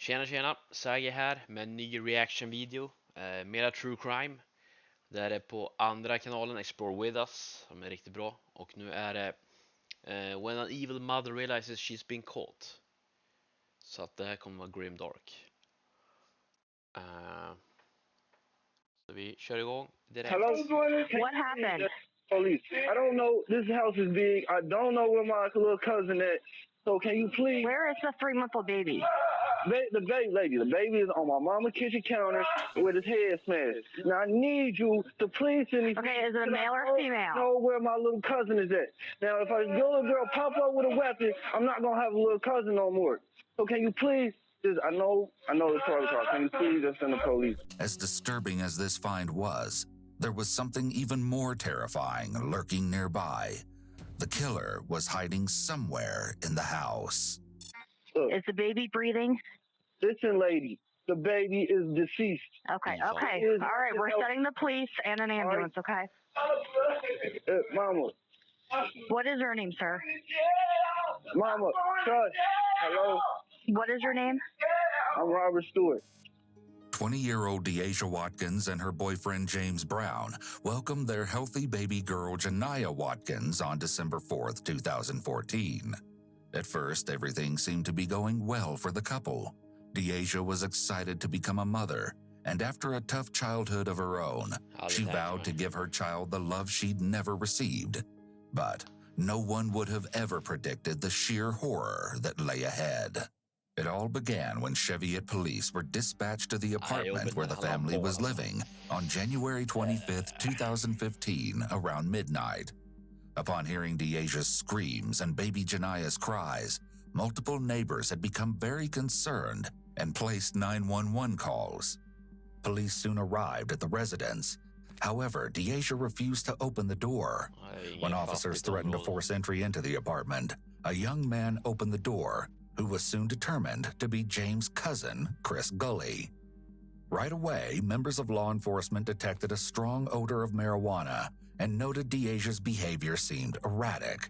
Tjena, Assagya här med en ny reaction-video. Mera true crime. Det är på andra kanalen, Explore With Us, som är riktigt bra. Och nu är det When an evil mother realizes she's been caught. Så att det här kommer vara grimdark. Så vi kör igång direkt. Hello? What happened? Police. I don't know. This house is big. I don't know where my little cousin at. So can you please? Where is the 3-month-old baby? The baby lady. The baby is on my mama's kitchen counter with his head smashed. Now I need you to please send me. Okay, is it a male or female? Know where my little cousin is at. Now if your little girl pop up with a weapon, I'm not gonna have a little cousin no more. So can you please? I know it's hard to talk. Can you please just send the police? As disturbing as this find was, there was something even more terrifying lurking nearby. The killer was hiding somewhere in the house. Look, Is the baby breathing? listen, lady. The baby is deceased. Okay. All All right, we're setting the police and an ambulance, okay? Mama. What is your name, sir? Mama. Son. Hello. What is your name? I'm Robert Stewart. 20-year-old Deasia Watkins and her boyfriend James Brown welcomed their healthy baby girl Janiyah Watkins on December 4th, 2014. At first, everything seemed to be going well for the couple. Deasia was excited to become a mother, and after a tough childhood of her own, she vowed to give her child the love she'd never received. But no one would have ever predicted the sheer horror that lay ahead. It all began when Cheviot police were dispatched to the apartment where the family was living on January 25th, 2015, around midnight. Upon hearing Deasia's screams and baby Janiyah's cries, multiple neighbors had become very concerned and placed 911 calls. Police soon arrived at the residence. However, Deasia refused to open the door. When officers threatened to force entry into the apartment, a young man opened the door, who was soon determined to be James' cousin, Chris Gully. Right away, members of law enforcement detected a strong odor of marijuana and noted Deasia's behavior seemed erratic.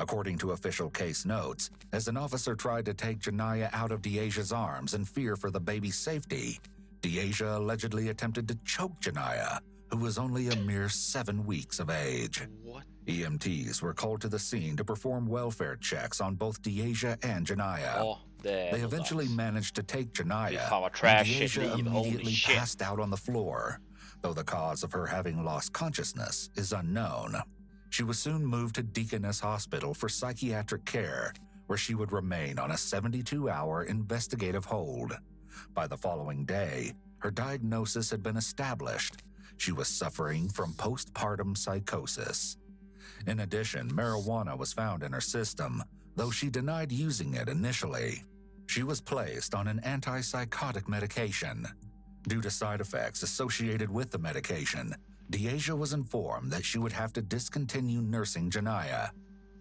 According to official case notes, as an officer tried to take Janiyah out of Deasia's arms in fear for the baby's safety, Deasia allegedly attempted to choke Janiyah, who was only a mere 7 weeks of age. What? EMTs were called to the scene to perform welfare checks on both Deasia and Janiyah. They eventually managed to take Janiyah, and Deasia immediately passed out on the floor, though the cause of her having lost consciousness is unknown. She was soon moved to Deaconess Hospital for psychiatric care, where she would remain on a 72-hour investigative hold. By the following day, her diagnosis had been established. She was suffering from postpartum psychosis. In addition, marijuana was found in her system, though she denied using it initially. She was placed on an antipsychotic medication. Due to side effects associated with the medication, Deasia was informed that she would have to discontinue nursing Janiyah.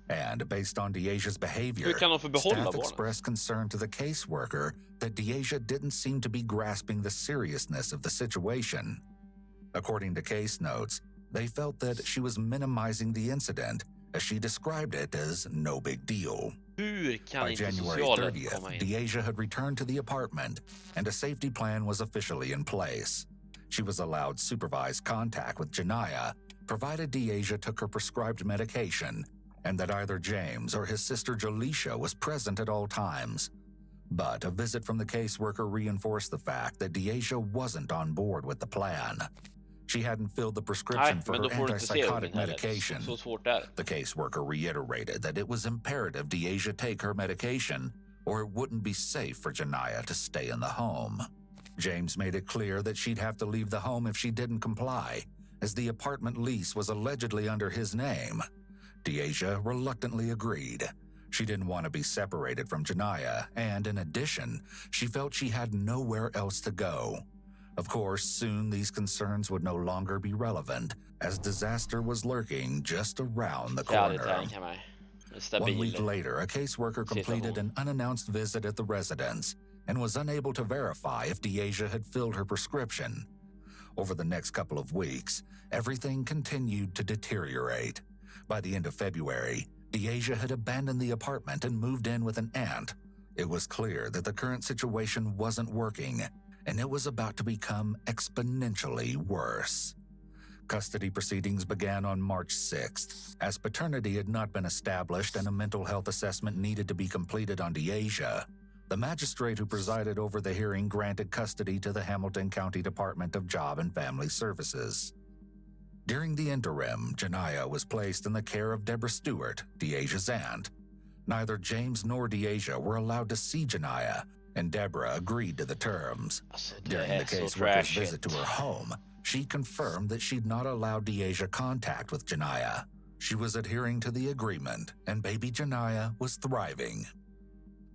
And based on Deasia's behavior, staff expressed concern to the caseworker that Deasia didn't seem to be grasping the seriousness of the situation. According to case notes, they felt that she was minimizing the incident, as she described it as no big deal. By January 30th, Deasia had returned to the apartment, and a safety plan was officially in place. She was allowed supervised contact with Janiyah, provided Deasia took her prescribed medication, and that either James or his sister Jaleisha was present at all times. But a visit from the caseworker reinforced the fact that Deasia wasn't on board with the plan. She hadn't filled the prescription for her antipsychotic medication. The caseworker reiterated that it was imperative Deasia take her medication, or it wouldn't be safe for Janiyah to stay in the home. James made it clear that she'd have to leave the home if she didn't comply, as the apartment lease was allegedly under his name. Deasia reluctantly agreed. She didn't want to be separated from Janiyah, and in addition, she felt she had nowhere else to go. Of course, soon these concerns would no longer be relevant, as disaster was lurking just around the corner. 1 week later, a caseworker completed an unannounced visit at the residence and was unable to verify if Deasia had filled her prescription. Over the next couple of weeks, everything continued to deteriorate. By the end of February, Deasia had abandoned the apartment and moved in with an aunt. It was clear that the current situation wasn't working, and it was about to become exponentially worse. Custody proceedings began on March 6th. As paternity had not been established and a mental health assessment needed to be completed on Deasia, the magistrate who presided over the hearing granted custody to the Hamilton County Department of Job and Family Services. During the interim, Janiyah was placed in the care of Deborah Stewart, Deasia's aunt. Neither James nor Deasia were allowed to see Janiyah, and Deborah agreed to the terms. During the caseworker's visit to her home, she confirmed that she'd not allowed Deasia contact with Janiyah. She was adhering to the agreement, and baby Janiyah was thriving.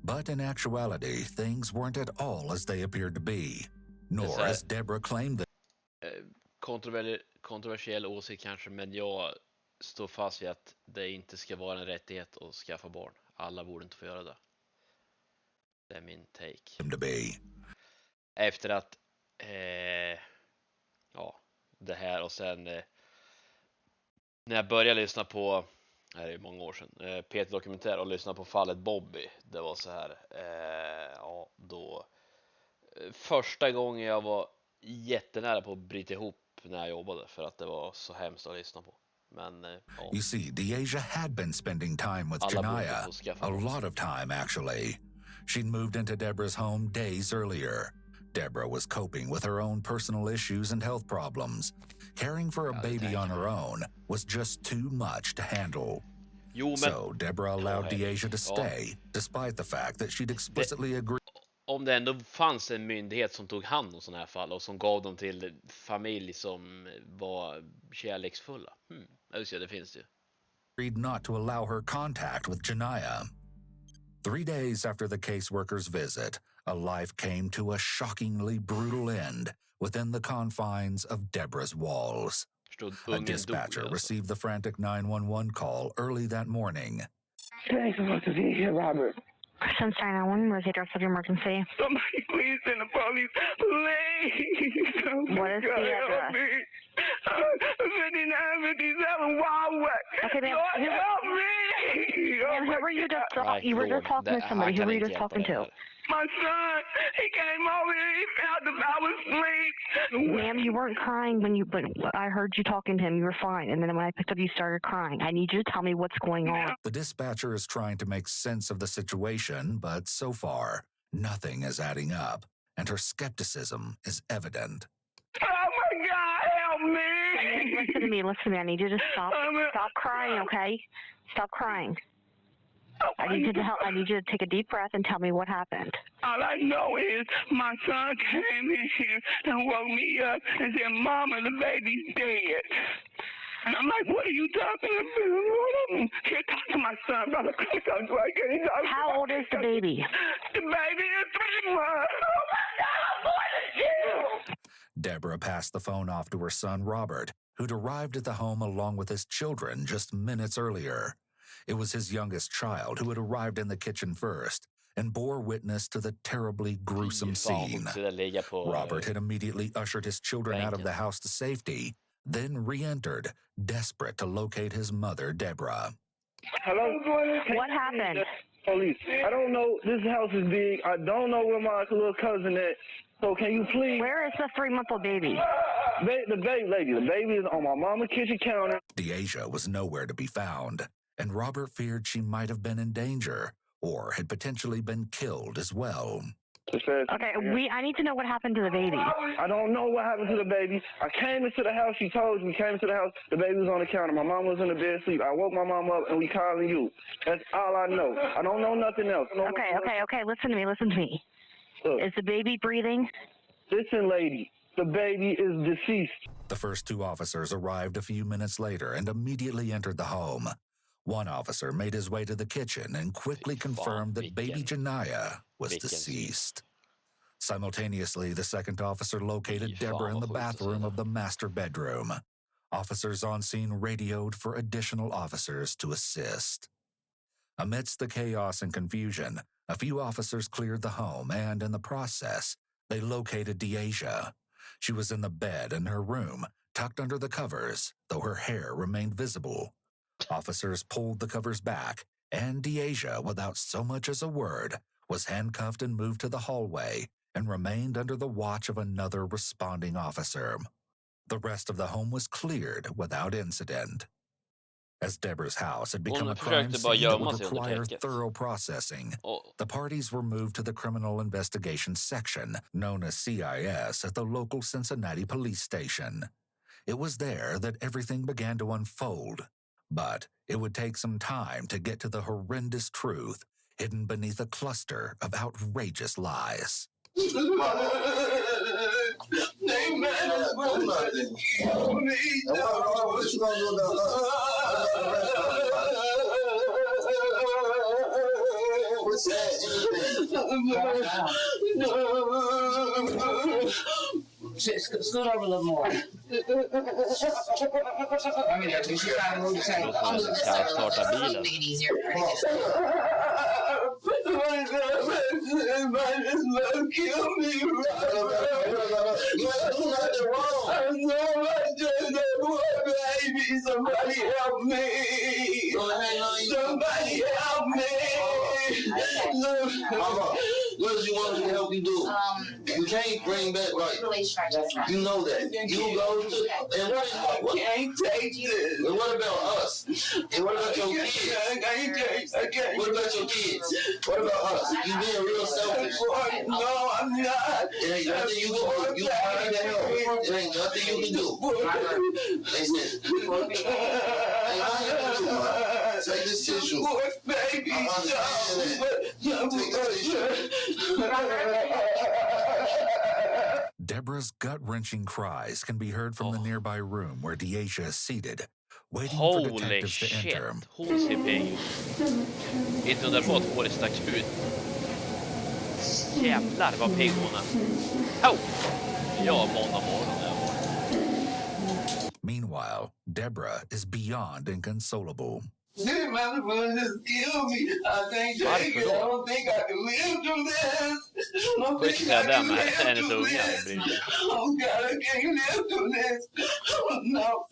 But in actuality, things weren't at all as they appeared to be, nor as Deborah claimed that. Kontroversiell åsikt kanske, men jag står fast vid att det inte ska vara en rättighet att skaffa barn. Alla borde inte få göra det. Det är min take. Efter att det här och sen när jag började lyssna på, det här är många år sedan, Peter Dokumentär och lyssna på fallet Bobby, det var så här då första gången jag var jättenära på att bryta ihop när jag jobbade för att det var så hemskt att lyssna på. Men You see, Deasia had been spending time with Janiyah, a lot of time actually. She'd moved into Deborah's home days earlier. Deborah was coping with her own personal issues and health problems. Caring for a baby on her own was just too much to handle. So Deborah allowed Deasia to stay, despite the fact that she'd explicitly agreed. Om det ändå fanns en myndighet som tog hand om sådana här fall och som gav dem till familj som var kärleksfulla. Det finns ju. Agreed not to allow her contact with Janiyah. 3 days after the caseworker's visit, a life came to a shockingly brutal end within the confines of Deborah's walls. A dispatcher received the frantic 911 call early that morning. Thanks so much for being here, Robert. Since 911, where's the address of your emergency? Somebody please send the police. Please. What is the address? 5957 Wild West. Okay, ma'am. Help me. Ma'am, who were you just you were just talking to somebody. Who were you just talking to? My son, he came over here, he found that I was asleep. Ma'am, you weren't crying but I heard you talking to him. You were fine. And then when I picked up, you started crying. I need you to tell me what's going on. The dispatcher is trying to make sense of the situation, but so far, nothing is adding up, and her skepticism is evident. Oh my God, help me! Listen to me. I need you to stop crying, okay? Stop crying. I need you to take a deep breath and tell me what happened. All I know is my son came in here and woke me up and said, Mama, the baby's dead. And I'm like, what are you talking about? Here, talk to my son, brother. How old is the baby? The baby is 3 months. Oh my God, what is you? Deborah passed the phone off to her son, Robert, who'd arrived at the home along with his children just minutes earlier. It was his youngest child who had arrived in the kitchen first and bore witness to the terribly gruesome scene. Robert had immediately ushered his children out of the house to safety, then re-entered, desperate to locate his mother, Deborah. Hello? What happened? Police. I don't know. This house is big. I don't know where my little cousin is. So can you please... Where is the 3-month-old baby? The baby is on my mama's kitchen counter. Deasia was nowhere to be found, and Robert feared she might have been in danger or had potentially been killed as well. Okay, I need to know what happened to the baby. I don't know what happened to the baby. I came into the house. She told me, came into the house. The baby was on the counter. My mom was in the bed asleep. I woke my mom up and we calling you. That's all I know. I don't know nothing else. Okay. Listen to me. Look. Is the baby breathing? Listen, lady. The baby is deceased. The first 2 officers arrived a few minutes later and immediately entered the home. One officer made his way to the kitchen and quickly confirmed that baby Janiyah was deceased. Simultaneously, the second officer located Deborah in the bathroom of the master bedroom. Officers on scene radioed for additional officers to assist. Amidst the chaos and confusion, a few officers cleared the home and, in the process, they located Deasia. She was in the bed in her room, tucked under the covers, though her hair remained visible. Officers pulled the covers back, and Deasia, without so much as a word, was handcuffed and moved to the hallway and remained under the watch of another responding officer. The rest of the home was cleared without incident. As Deborah's house had become a crime scene that would require thorough processing, the parties were moved to the Criminal Investigation Section, known as CIS, at the local Cincinnati police station. It was there that everything began to unfold, but it would take some time to get to the horrendous truth hidden beneath a cluster of outrageous lies. Scoot over a little more. I mean, you should try to move the tank. Make it easier. Kill me. Somebody help me. Somebody help me. Mama, what does you want me to help you do? You can't bring back right. You know that. You go to and what can't take this. And what about us? And what about your kids? I can't. What about your kids? What about us? You being real selfish. No, I'm not. It ain't nothing you can do. You trying to help. It ain't nothing you can do. Listen. Ain't nothing you can do. Take this tissue. Baby, Take this tissue. Deborah's gut-wrenching cries can be heard from the nearby room where Deasia is seated, waiting for Holy detectives to shit, enter. hon ser pigg ut. Inte undra på att håret stack ut. Jävlar vad pigg hon är. Oh! Ja, måndag morgon där var. Meanwhile, Deborah is beyond inconsolable. This motherfucker just killed me. I can't take it. I don't think I can live through this. I don't think I can live through this. Oh God, I can't live through this. No.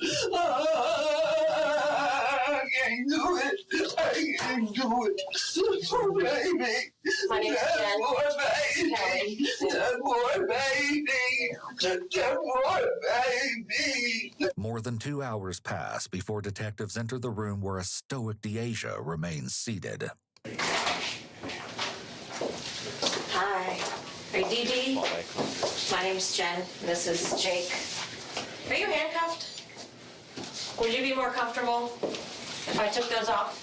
I can't do it. I can't do it. Oh, baby. My name is Jen. That baby. That boy baby. That boy baby. More than 2 hours pass before detectives enter the room where a stoic Deasia remains seated. Hi. Are you Dee Dee? My name's Jen. This is Jake. Are you handcuffed? Would you be more comfortable if I took those off?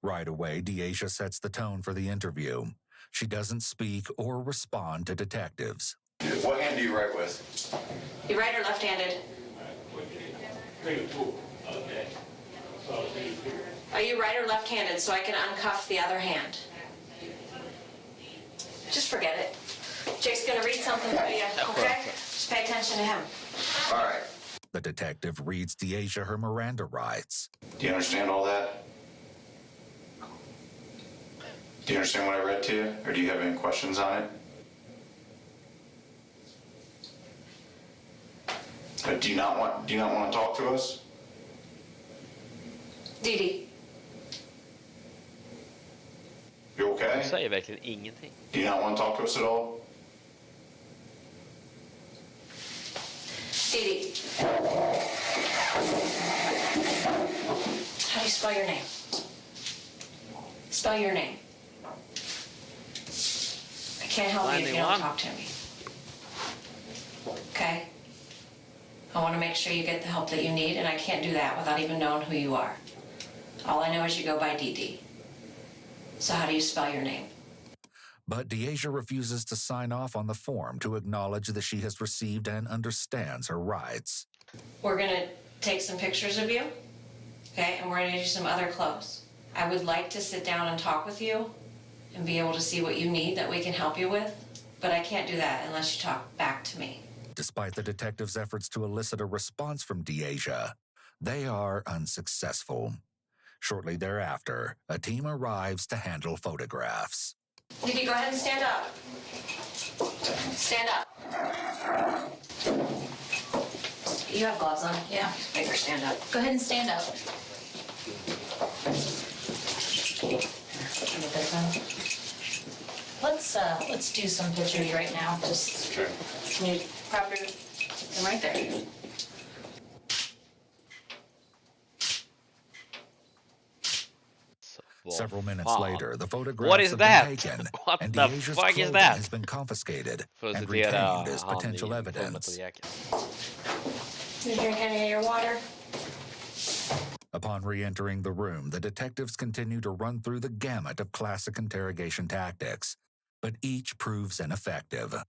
Right away, Deasia sets the tone for the interview. She doesn't speak or respond to detectives. What hand do you write with? You right or left-handed? Are you right or left-handed so I can uncuff the other hand? Just forget it. Jake's gonna read something to you, okay? Just pay attention to him. All right. The detective reads Deasia her Miranda rights. Do you understand all that? Do you understand what I read to you? Or do you have any questions on it? Do you not want to talk to us? Dee Dee. You okay? Hon säger verkligen ingenting. Do you not want to talk to us at all? Dee Dee. How do you spell your name? Spell your name. I can't help you if you don't talk to me. Okay? I want to make sure you get the help that you need, and I can't do that without even knowing who you are. All I know is you go by Dee Dee. So how do you spell your name? But Deasia refuses to sign off on the form to acknowledge that she has received and understands her rights. We're going to take some pictures of you, okay, and we're going to do some other clothes. I would like to sit down and talk with you and be able to see what you need that we can help you with, but I can't do that unless you talk back to me. Despite the detective's efforts to elicit a response from Deasia, they are unsuccessful. Shortly thereafter, a team arrives to handle photographs. Dee Dee, go ahead and stand up. Stand up. You have gloves on? Yeah. Make her stand up. Go ahead and stand up. Get this one. let's do some pictures right now. Just Sure. can you probably them right there. Several minutes later, the What photographs is have that? been taken, What and the Deaja's fuck is clothing that? has been confiscated För att and citera retained as han potential i evidence. Fullmetal-Jacket. You drink any of your water? Upon re-entering the room, the detectives continue to run through the gamut of classic interrogation tactics, but each proves ineffective.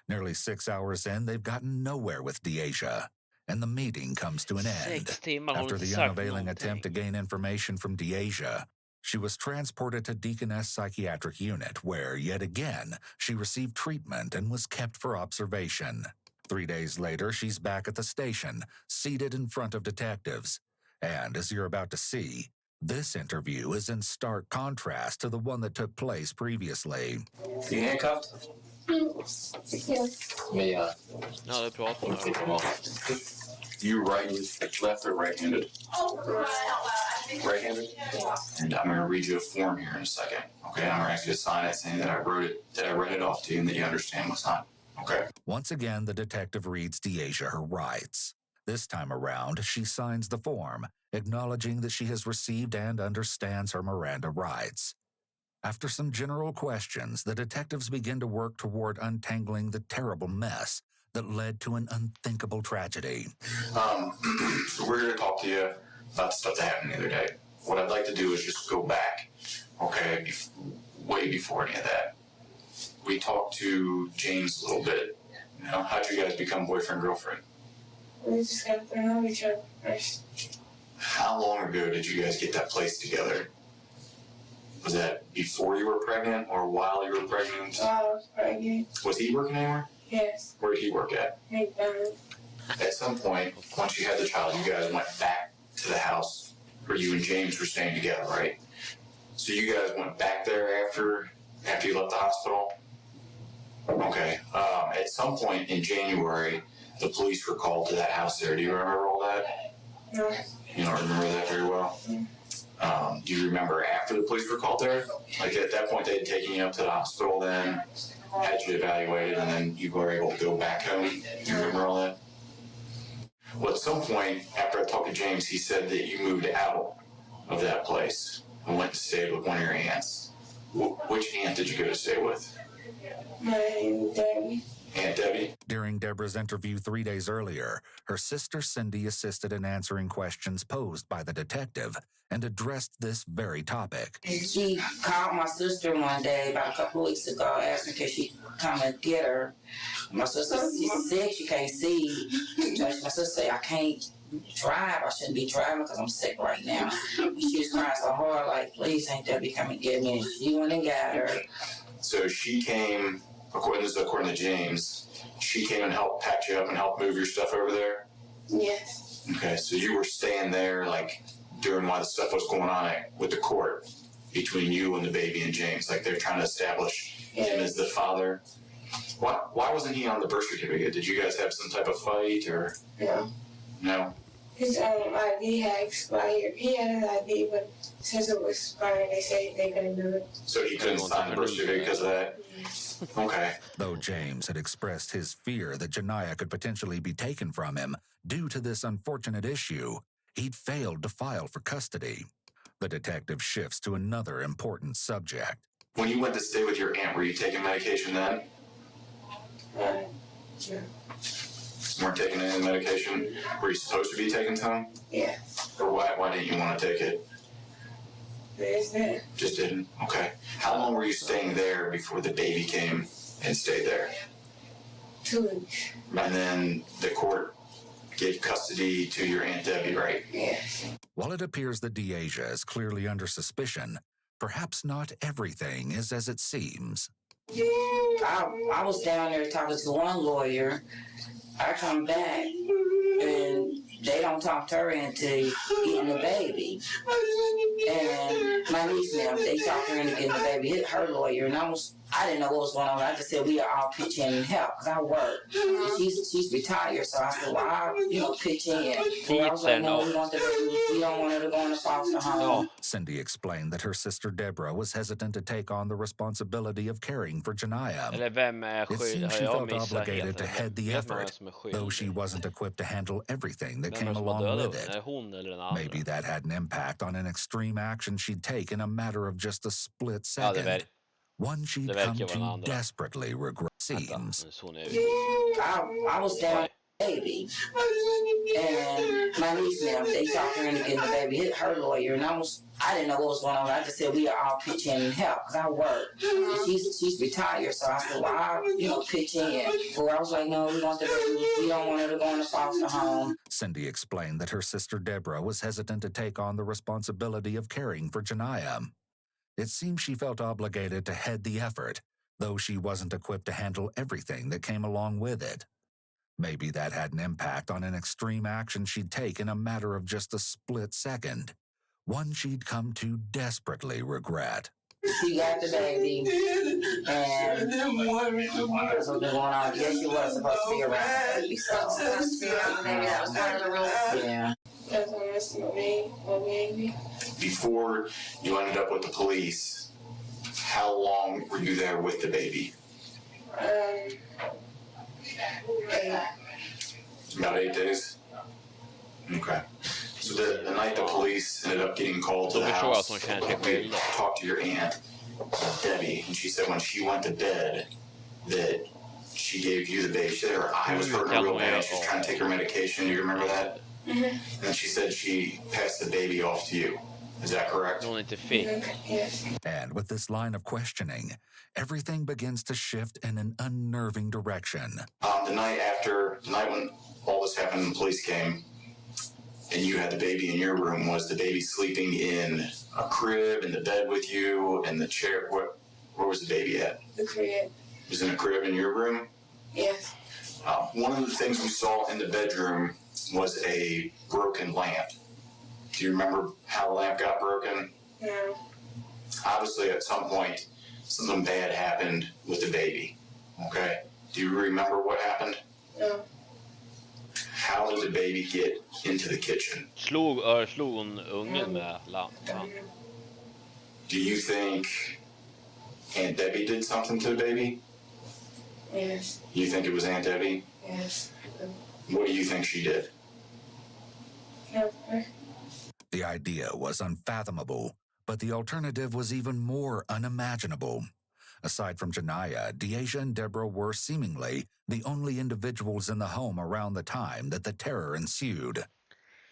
Nearly 6 hours in, they've gotten nowhere with Deaja, and the meeting comes to an end. 6 timmar, har hon After inte the sagt unavailing någonting. attempt to gain information from Deaja, she was transported to Deaconess Psychiatric Unit, where, yet again, she received treatment and was kept for observation. 3 days later, she's back at the station, seated in front of detectives. And as you're about to see, this interview is in stark contrast to the one that took place previously. You handcuffed? Yeah. Ja, det pratar Okay, jag. come on. You left or right-handed? Right-handed? And I'm going to read you a form here in a second. Okay, I'm going to ask you to sign it saying that I read it off to you and that you understand what's on. Okay. Once again, the detective reads Deaja her rights. This time around, she signs the form, acknowledging that she has received and understands her Miranda rights. After some general questions, the detectives begin to work toward untangling the terrible mess that led to an unthinkable tragedy. So we're going to talk to you about stuff that happened the other day. What I'd like to do is just go back, okay, way before any of that. We talked to James a little bit. You know, how'd you guys become boyfriend, girlfriend? We just got to know each other first. How long ago did you guys get that place together? Was that before you were pregnant or while you were pregnant? While I was pregnant. Was he working anywhere? Yes. Where did he work at? McDonald's. At some point, once you had the child, you guys went back to the house where you and James were staying together, right? So you guys went back there after you left the hospital? Okay. At some point in January, the police were called to that house there. Do you remember all that? No. You don't remember that very well? Do you remember after the police were called there? Like at that point, they had taken you up to the hospital then, had you evaluated, and then you were able to go back home? Do you remember all that? Well, at some point, after I talked to James, he said that you moved out of that place and went to stay with one of your aunts. Which aunt did you go to stay with? My Aunt Debbie. Aunt Debbie? During Deborah's interview 3 days earlier, her sister Cindy assisted in answering questions posed by the detective and addressed this very topic. She called my sister one day about a couple of weeks ago, asking could she come and get her. My sister, she's sick, she can't see. My sister said, I can't drive, I shouldn't be driving because I'm sick right now. She was crying so hard, like, please, Aunt Debbie, come and get me. And she went and got her. So she came, according to James, she came and helped pack you up and help move your stuff over there? Yes. Okay, so you were staying there, like, during while the stuff was going on with the court between you and the baby and James, like they're trying to establish him as the father. Why wasn't he on the birth certificate? Did you guys have some type of fight or? No. No? His ID had expired. He had his ID, but since it was expired, they said they couldn't do it. So he couldn't sign the birth certificate because of that? Okay. Though James had expressed his fear that Janiyah could potentially be taken from him due to this unfortunate issue, he'd failed to file for custody. The detective shifts to another important subject. When you went to stay with your aunt, were you taking medication then? No. Weren't taking any medication? Were you supposed to be taking some? Yeah. Or why didn't you want to take it? There's that. Just didn't? Okay. How long were you staying there before the baby came and stayed there? 2 weeks. And then the court gave custody to your Aunt Debbie, right? Yes. While it appears that Deaja is clearly under suspicion, perhaps not everything is as it seems. I was down there talking to one lawyer. I come back and they don't talk to her into getting the baby. And my niece now, they talk her into getting the baby, hit her lawyer. And I was I didn't know what was going on. I just said we all pitch in and help because I work. She's retired, so I said, well, I'll pitch in. So I was like, no, we don't want her to go in the foster home. Cindy explained that her sister Deborah was hesitant to take on the responsibility of caring for Janiyah. It seemed she felt obligated to head the effort, though she wasn't equipped to handle everything that came along with it. Maybe that had an impact on an extreme action she'd take in a matter of just a split second. One she'd come to desperately regret. Seems. I was down with the baby, and my niece and them, they talked her into getting the baby, her lawyer, and I didn't know what was going on. I just said we all pitch in and help because I work. She's retired, so I said, well, I'll pitch in. But I was like, no, we don't want her to go in the foster home. Cindy explained that her sister Deborah was hesitant to take on the responsibility of caring for Janiyah. It seemed she felt obligated to head the effort, though she wasn't equipped to handle everything that came along with it. Maybe that had an impact on an extreme action she'd take in a matter of just a split second. One she'd come to desperately regret. She got the baby, and that's what was going on. Yes, she was supposed to be around the baby, so. Supposed to be around the baby, that was part of the rules. Yeah. Before you ended up with the police, how long were you there with the baby? About 8 days? Okay. So the night the police ended up getting called to the house, you talked to your aunt, Debbie, and she said when she went to bed that she gave you the baby. She said her eye was hurting real bad. She was trying to take her medication. Do you remember that? Mm-hmm. And she said she passed the baby off to you. Is that correct? Yes. And with this line of questioning, everything begins to shift in an unnerving direction. The night when all this happened and the police came, and you had the baby in your room, was the baby sleeping in a crib, in the bed with you, in the chair? Where was the baby at? The crib. It was in a crib in your room? Yes. One of the things we saw in the bedroom was a broken lamp. Do you remember how the lamp got broken? No. Obviously, at some point, something bad happened with the baby. Okay? Do you remember what happened? No. How did the baby get into the kitchen? Slog hon ungen med lampan? Do you think Aunt Debbie did something to the baby? Yes. You think it was Aunt Debbie? Yes. What do you think she did? No. The idea was unfathomable, but the alternative was even more unimaginable. Aside from Janiyah, Deasia and Deborah were seemingly the only individuals in the home around the time that the terror ensued.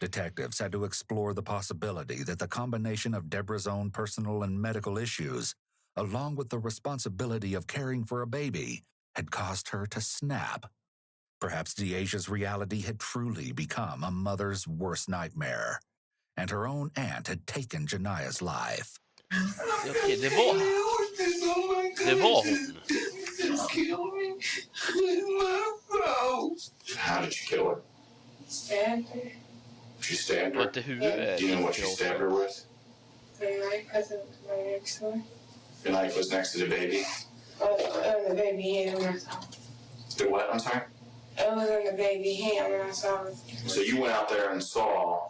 Detectives had to explore the possibility that the combination of Deborah's own personal and medical issues, along with the responsibility of caring for a baby, had caused her to snap. Perhaps Deasia's reality had truly become a mother's worst nightmare, and her own aunt had taken Janiyah's life. Okej, det var hon. How did she kill her? Stabbed her. She stabbed her? Var inte huvudet? Do you know what she stabbed her with? The knife because it was right next to her. The knife was next to the baby? The baby hand when I saw it. The what? I'm sorry? It was in the baby hand when I saw it. So you went out there and saw...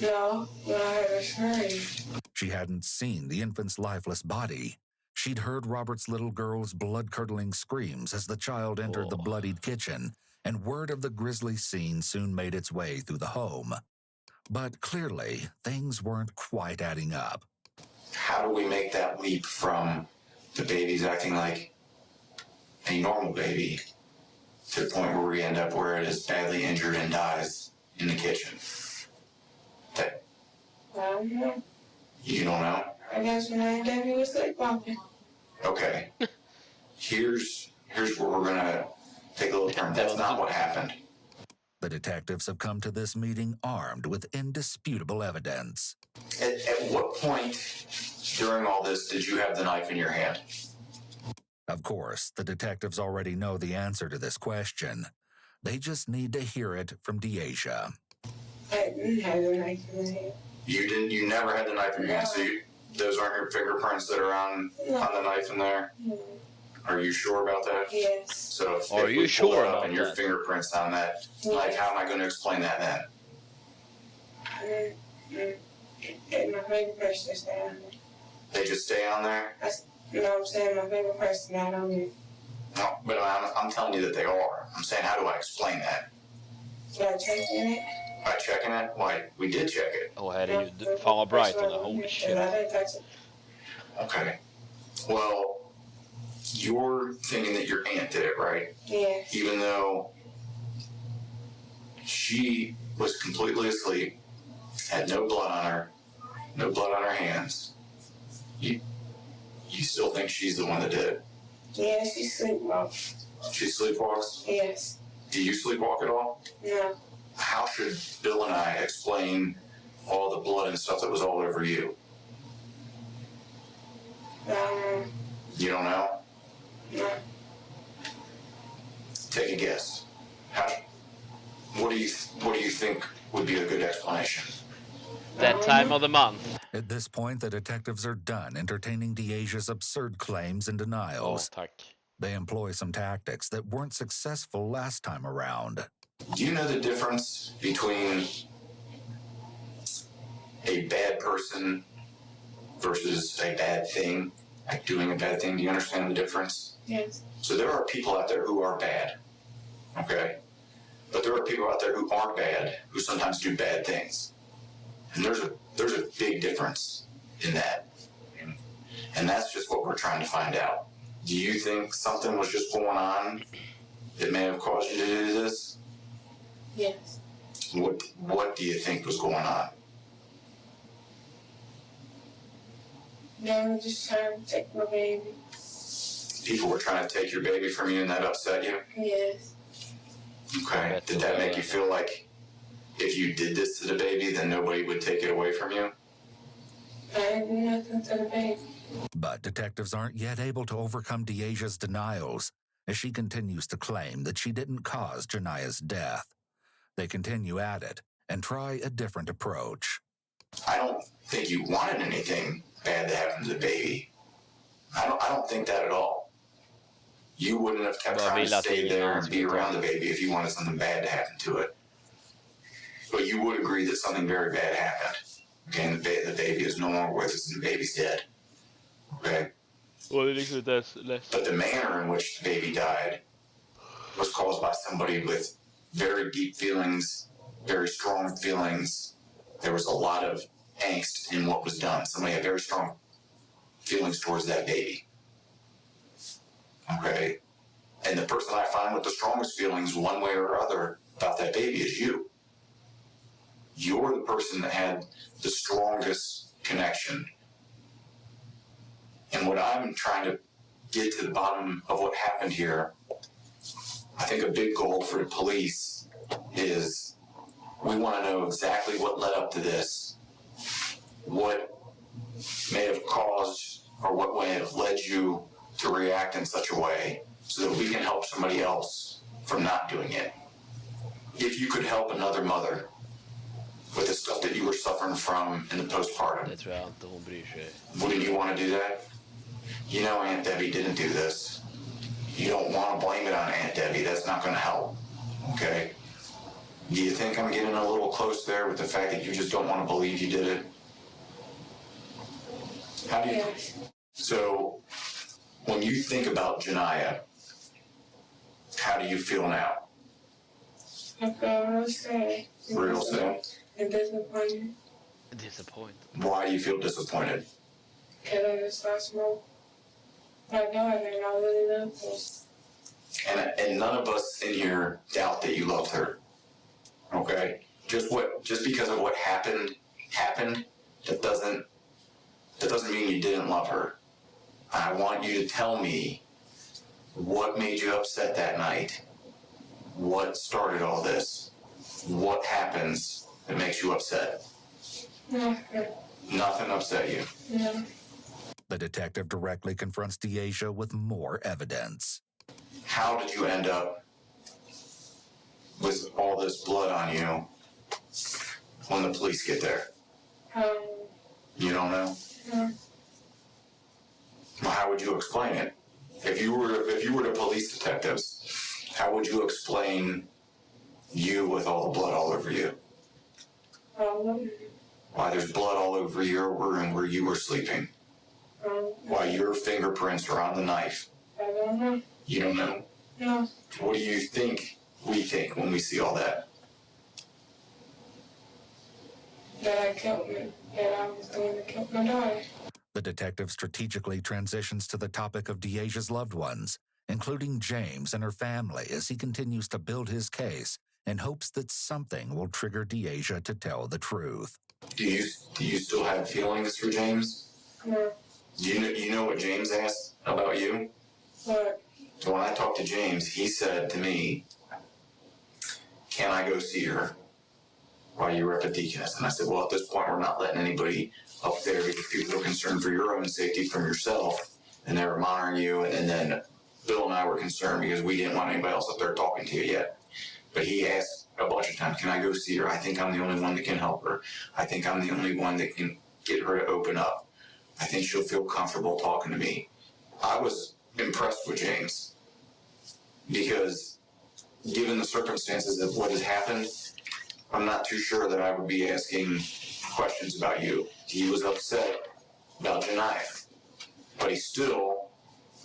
No, when I heard her scream. She hadn't seen the infant's lifeless body. She'd heard Robert's little girl's blood-curdling screams as the child entered the bloodied kitchen, and word of the grisly scene soon made its way through the home. But clearly, things weren't quite adding up. How do we make that leap from the baby's acting like a normal baby to the point where we end up where it is badly injured and dies in the kitchen? I don't know. You don't know? I guess when Aunt Debbie was sleepwalking. Okay. Here's where we're gonna take a little turn. That's not what happened. The detectives have come to this meeting armed with indisputable evidence. At what point during all this did you have the knife in your hand? Of course, the detectives already know the answer to this question. They just need to hear it from Deasia. I didn't have the knife in my hand. You never had the knife in your hand, so those aren't your fingerprints that are on the knife in there? Are you sure about that? Yes. So if Are you we pull sure it up about and your that? fingerprints on that knife, how am I going to explain that then? And my fingerprints just stay on there. They just stay on there? You know what I'm saying? My fingerprints are not on there. No, but I'm telling you that they are. I'm saying, how do I explain that? By checking it? By checking it? Why, we did check it. Åh herregud, fan vad bright hon är, holy shit. I didn't touch it. Okay. Well, you're thinking that your aunt did it, right? Yeah. Even though she was completely asleep, had no blood on her hands. You still think she's the one that did it? Yeah, she sleepwalks. She sleepwalks? Yes. Do you sleepwalk at all? No. How should Bill and I explain all the blood and stuff that was all over you? You don't know? No. Take a guess. What do you think would be a good explanation? That time of the month. At this point, the detectives are done entertaining Deasia's absurd claims and denials. Tack. They employ some tactics that weren't successful last time around. Do you know the difference between a bad person versus a bad thing? Like doing a bad thing? Do you understand the difference? Yes. So there are people out there who are bad, okay? But there are people out there who aren't bad, who sometimes do bad things. And there's a big difference in that. And that's just what we're trying to find out. Do you think something was just going on that may have caused you to do this? Yes. What do you think was going on? They were just trying to take my baby. People were trying to take your baby from you and that upset you? Yes. Okay. Did that make you feel like if you did this to the baby, then nobody would take it away from you? I didn't do nothing to the baby. But detectives aren't yet able to overcome Deasia's denials, as she continues to claim that she didn't cause Janiah's death. They continue at it and try a different approach. I don't think you wanted anything bad to happen to the baby. I don't think that at all. You wouldn't have kept trying to stay there and be around the baby if you wanted something bad to happen to it. But you would agree that something very bad happened. Okay, and the baby is no longer with us and the baby's dead. Okay? But the manner in which the baby died was caused by somebody with very deep feelings, very strong feelings. There was a lot of angst in what was done. Somebody had very strong feelings towards that baby. Okay? And the person I find with the strongest feelings one way or other about that baby is you. You're the person that had the strongest connection. And what I'm trying to get to the bottom of what happened here, I think a big goal for the police is we want to know exactly what led up to this, what may have caused or what may have led you to react in such a way so that we can help somebody else from not doing it. If you could help another mother with the stuff that you were suffering from in the postpartum, wouldn't you want to do that? You know Aunt Debbie didn't do this. You don't want to blame it on Aunt Debbie. That's not going to help. Okay? Do you think I'm getting a little close there with the fact that you just don't want to believe you did it? How do you? Yes. So, when you think about Janiah, how do you feel now? I feel real sad. Real sad? And disappointed. Disappointed. Why do you feel disappointed? Because I just lost my daughter and I really love her. And none of us in here doubt that you loved her. Okay? Just because of what happened, that doesn't mean you didn't love her. I want you to tell me what made you upset that night. What started all this? What happens that makes you upset? Nothing. Nothing upset you? No. The detective directly confronts Deasia with more evidence. How did you end up with all this blood on you when the police get there? You don't know? Yeah. Well, how would you explain it? If you were the police detectives, how would you explain you with all the blood all over you? Why there's blood all over your room where you were sleeping? Why your fingerprints are on the knife? I don't know. You don't know? No. What do you think we think when we see all that? That I killed me. That I was going to kill my daughter. The detective strategically transitions to the topic of Deaja's loved ones, including James and her family, as he continues to build his case in hopes that something will trigger Deaja to tell the truth. Do you still have feelings for James? No. Do you know what James asked about you? What? So when I talked to James, he said to me, "Can I go see her while you were up at Deaconess?" And I said, "Well, at this point, we're not letting anybody up there because people are concerned for your own safety from yourself, and they were monitoring you. And then Bill and I were concerned because we didn't want anybody else up there talking to you yet." But he asked a bunch of times, "Can I go see her? I think I'm the only one that can help her. I think I'm the only one that can get her to open up. I think she'll feel comfortable talking to me." I was impressed with James because given the circumstances of what has happened, I'm not too sure that I would be asking questions about you. He was upset about Janiyah, but he still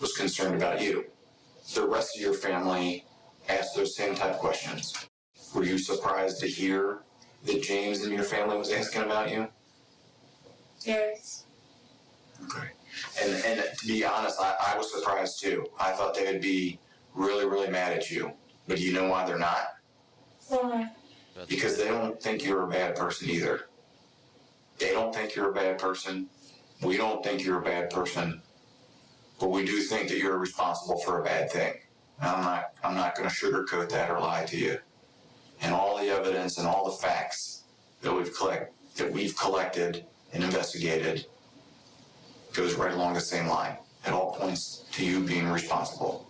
was concerned about you. The rest of your family asked those same type of questions. Were you surprised to hear that James and your family was asking about you? Yes. Okay. And to be honest, I was surprised too. I thought they would be really, really mad at you. But do you know why they're not? Why? Because they don't think you're a bad person either. They don't think you're a bad person. We don't think you're a bad person. But we do think that you're responsible for a bad thing. I'm not going to sugarcoat that or lie to you. And all the evidence and all the facts that we've collected and investigated goes right along the same line. It all points to you being responsible.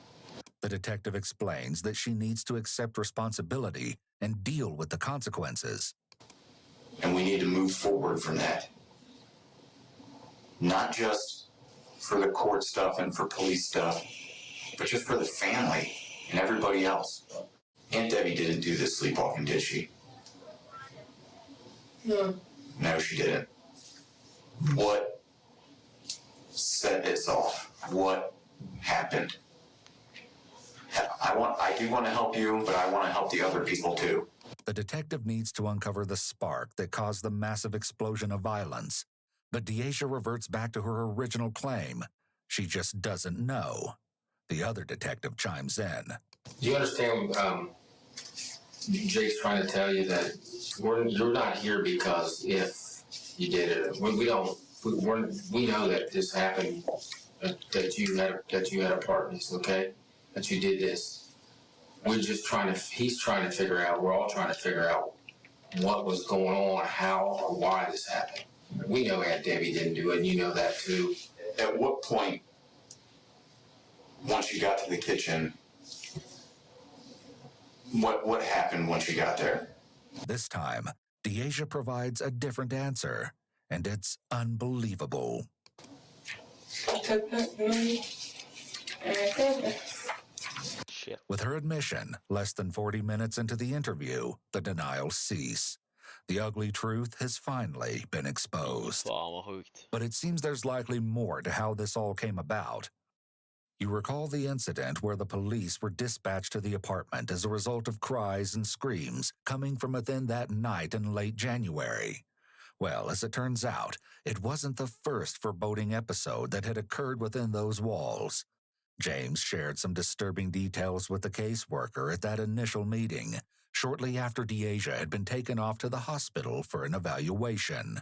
The detective explains that she needs to accept responsibility and deal with the consequences. And we need to move forward from that. Not just for the court stuff and for police stuff, but just for the family and everybody else. Aunt Debbie didn't do this sleepwalking, did she? No. No, she didn't. What set this off? What happened? I do want to help you, but I want to help the other people too. The detective needs to uncover the spark that caused the massive explosion of violence. But Deaja reverts back to her original claim. She just doesn't know. The other detective chimes in. Do you understand Jake's trying to tell you that you're not here because if you did it. We know that this happened, that you had a part in this, okay? That you did this. He's trying to figure out, we're all trying to figure out what was going on, how or why this happened. We know Aunt Debbie didn't do it, and you know that too. At what point, once you got to the kitchen, what happened once you got there? This time, Deaja provides a different answer, and it's unbelievable. I took that money and I killed her. Shit. With her admission, less than 40 minutes into the interview, the denials cease. The ugly truth has finally been exposed. Fan vad sjukt. But it seems there's likely more to how this all came about. You recall the incident where the police were dispatched to the apartment as a result of cries and screams coming from within that night in late January. Well, as it turns out, it wasn't the first foreboding episode that had occurred within those walls. James shared some disturbing details with the caseworker at that initial meeting, shortly after Deaja had been taken off to the hospital for an evaluation.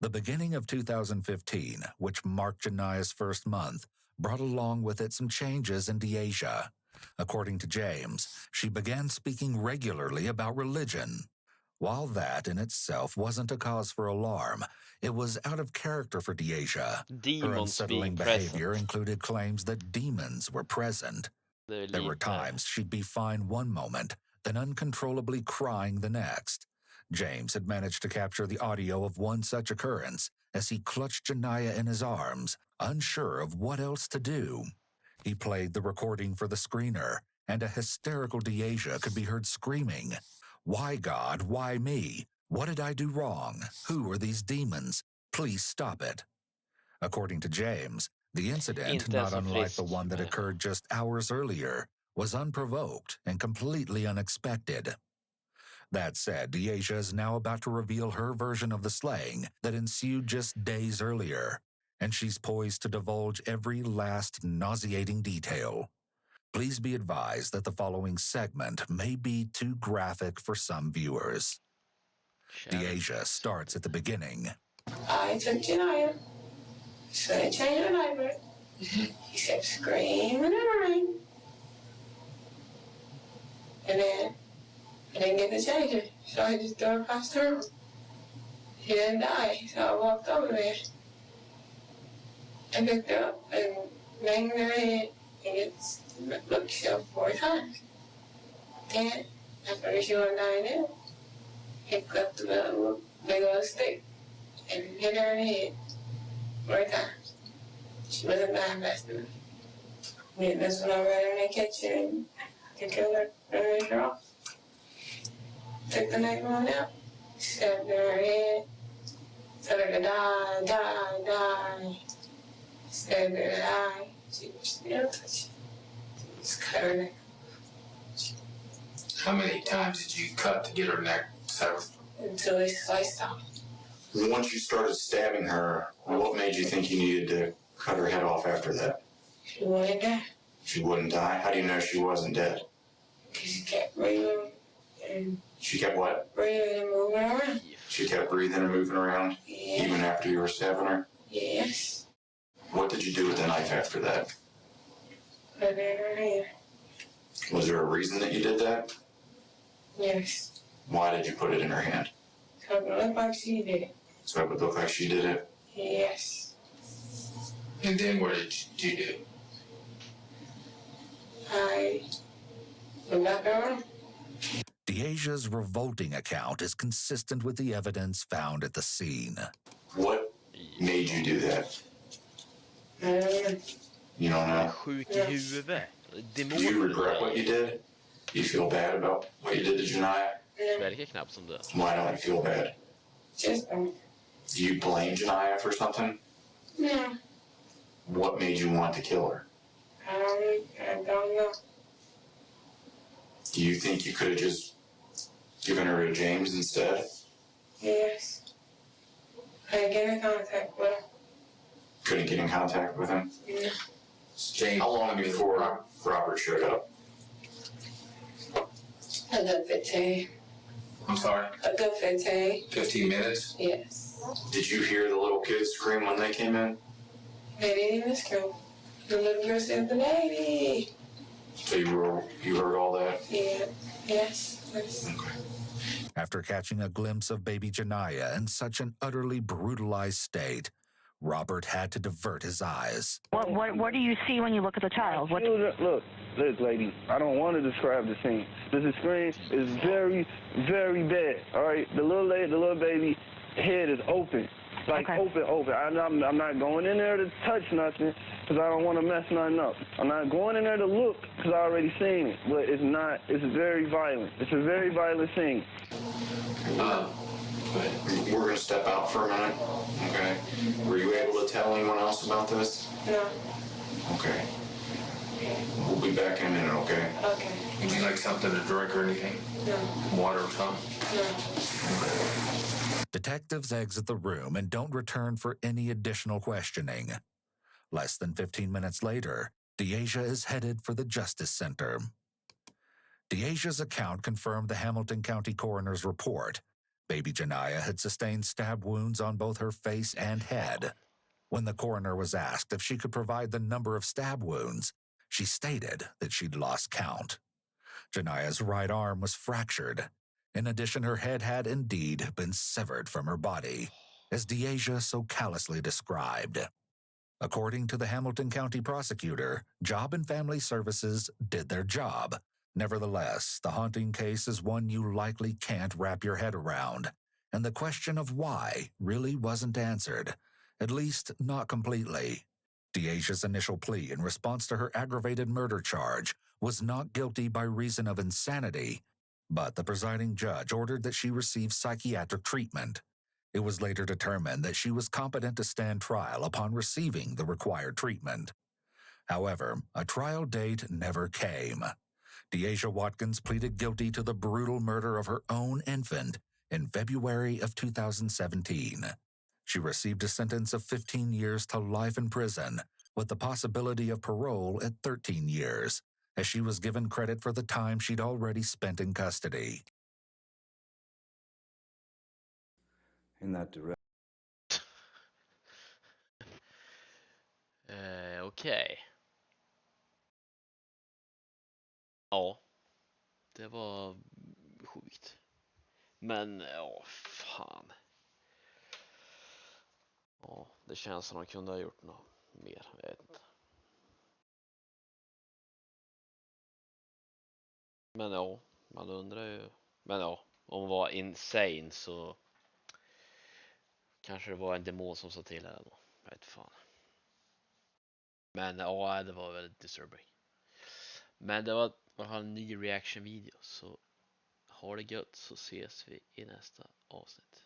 The beginning of 2015, which marked Janiyah's first month, brought along with it some changes in Deaja. According to James, she began speaking regularly about religion. While that in itself wasn't a cause for alarm, it was out of character for Deaja. Her Demons unsettling being behavior present. included claims that demons were present. There were times she'd be fine one moment, then uncontrollably crying the next. James had managed to capture the audio of one such occurrence, as he clutched Janiyah in his arms, unsure of what else to do. He played the recording for the screener, and a hysterical Deasia could be heard screaming, "Why, God, why me? What did I do wrong? Who are these demons? Please stop it." According to James, the incident, not unlike the one that occurred just hours earlier, was unprovoked and completely unexpected. That said, Deasia is now about to reveal her version of the slaying that ensued just days earlier, and she's poised to divulge every last nauseating detail. Please be advised that the following segment may be too graphic for some viewers. Deasia starts at the beginning. I took Janiyah, so I changed her diaper. He kept screaming in the rain. And then I didn't get to change her, so I just threw her across the room. She didn't die, so I walked over there. I picked her up and banged her head and looked herself 4 times. Then, after she wasn't dying there, he clipped the big old stick and hit her in the head 4 times. She wasn't dying fast enough. And that's when I ran in the kitchen and killed her and ran her off. Took the knife on out, stabbed her in her head, told her to die. Stabbed her in the eye. She was still touching. Just cut her neck. How many times did you cut to get her neck severed? Until they sliced off. Once you started stabbing her, what made you think you needed to cut her head off after that? She wouldn't die. She wouldn't die? How do you know she wasn't dead? Because she kept breathing and... She kept what? Breathing and moving around. She kept breathing and moving around? Yeah. Even after you were stabbing her? Yes. What did you do with the knife after that? Put it in her hand. Was there a reason that you did that? Yes. Why did you put it in her hand? So it would look like she did it. So it would look like she did it? Yes. And then what did you do? I went back around. Deasia's revolting account is consistent with the evidence found at the scene. What made you do that? You don't know? Do you regret what you did? Do you feel bad about what you did to Janiyah? Why don't you feel bad? Just Do you blame Janiyah for something? no. What made you want to kill her? I don't know. Do you think you could have just given her to James instead? Yes. I didn't get in contact with him. Couldn't get in contact with him? No. James, How long before Robert showed up? A good 15. I'm sorry? A good 15. 15 minutes? Yes. Did you hear the little kids scream when they came in? They didn't even scream. The little girl said, "The baby." So you heard all that? Yeah. Yes. Yes. Okay. After catching a glimpse of baby Janiyah in such an utterly brutalized state, Robert had to divert his eyes. What do you see when you look at the child? Look, lady, I don't want to describe the scene. The screen is very, very bad, all right? The little baby head is open, like open. I'm not going in there to touch nothing because I don't want to mess nothing up. I'm not going in there to look because I already seen it, but it's very violent. It's a very violent scene. We're going to step out for a minute, okay? Were you able to tell anyone else about this? No. Okay. We'll be back in a minute, okay? Okay. Would you like something to drink or anything? No. Water or something? No. Detectives exit the room and don't return for any additional questioning. Less than 15 minutes later, Deasia is headed for the Justice Center. Deasia's account confirmed the Hamilton County Coroner's report. Baby Janiyah had sustained stab wounds on both her face and head. When the coroner was asked if she could provide the number of stab wounds, she stated that she'd lost count. Janiyah's right arm was fractured. In addition, her head had indeed been severed from her body, as Deasia so callously described. According to the Hamilton County prosecutor, Job and Family Services did their job. Nevertheless, the haunting case is one you likely can't wrap your head around, and the question of why really wasn't answered, at least not completely. Deasia's initial plea in response to her aggravated murder charge was not guilty by reason of insanity, but the presiding judge ordered that she receive psychiatric treatment. It was later determined that she was competent to stand trial upon receiving the required treatment. However, a trial date never came. Deasia Watkins pleaded guilty to the brutal murder of her own infant in February of 2017. She received a sentence of 15 years to life in prison, with the possibility of parole at 13 years, as she was given credit for the time she'd already spent in custody. In that direction. Okej. Ja, det var sjukt. Men, ja, fan. Ja, det känns som de kunde ha gjort något mer, jag vet inte. Men ja, man undrar ju. Men ja, om hon var insane så kanske det var en demon som sa till henne då. Jag vet fan. Men ja, det var väldigt disturbing. Men det var en ny reaction video, så ha det gött så ses vi i nästa avsnitt.